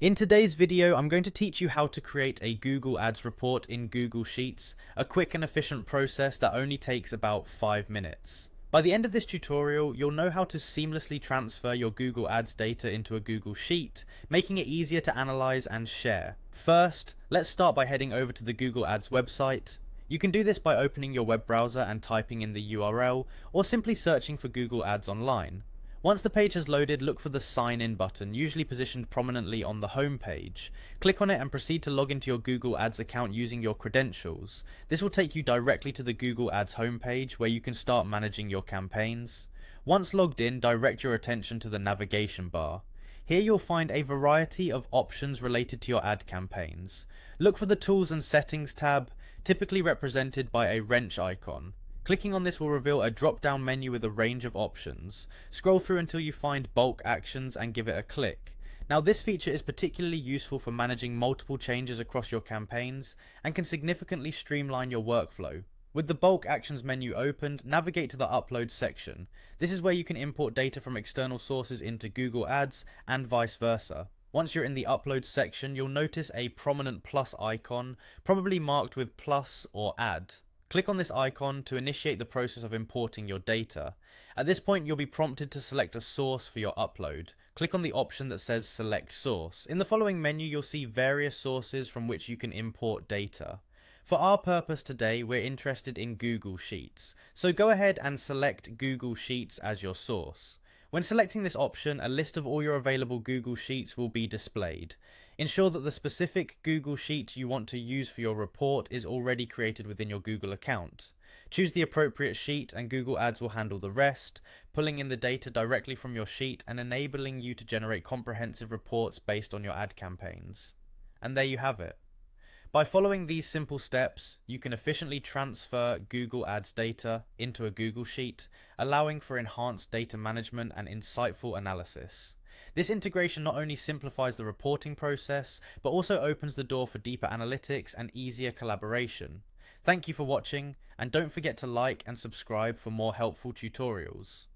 In today's video, I'm going to teach you how to create a Google Ads report in Google Sheets, a quick and efficient process that only takes about 5 minutes. By the end of this tutorial, you'll know how to seamlessly transfer your Google Ads data into a Google Sheet, making it easier to analyze and share. First, let's start by heading over to the Google Ads website. You can do this by opening your web browser and typing in the URL, or simply searching for Google Ads online. Once the page has loaded, look for the Sign In button, usually positioned prominently on the home page. Click on it and proceed to log into your Google Ads account using your credentials. This will take you directly to the Google Ads homepage where you can start managing your campaigns. Once logged in, direct your attention to the navigation bar. Here you'll find a variety of options related to your ad campaigns. Look for the Tools and Settings tab, typically represented by a wrench icon. Clicking on this will reveal a drop-down menu with a range of options. Scroll through until you find Bulk Actions and give it a click. Now this feature is particularly useful for managing multiple changes across your campaigns and can significantly streamline your workflow. With the Bulk Actions menu opened, navigate to the Upload section. This is where you can import data from external sources into Google Ads and vice versa. Once you're in the Upload section, you'll notice a prominent plus icon, probably marked with plus or add. Click on this icon to initiate the process of importing your data. At this point, you'll be prompted to select a source for your upload. Click on the option that says Select Source. In the following menu, you'll see various sources from which you can import data. For our purpose today, we're interested in Google Sheets, so go ahead and select Google Sheets as your source. When selecting this option, a list of all your available Google Sheets will be displayed. Ensure that the specific Google Sheet you want to use for your report is already created within your Google account. Choose the appropriate sheet and Google Ads will handle the rest, pulling in the data directly from your sheet and enabling you to generate comprehensive reports based on your ad campaigns. And there you have it. By following these simple steps, you can efficiently transfer Google Ads data into a Google Sheet, allowing for enhanced data management and insightful analysis. This integration not only simplifies the reporting process, but also opens the door for deeper analytics and easier collaboration. Thank you for watching, and don't forget to like and subscribe for more helpful tutorials.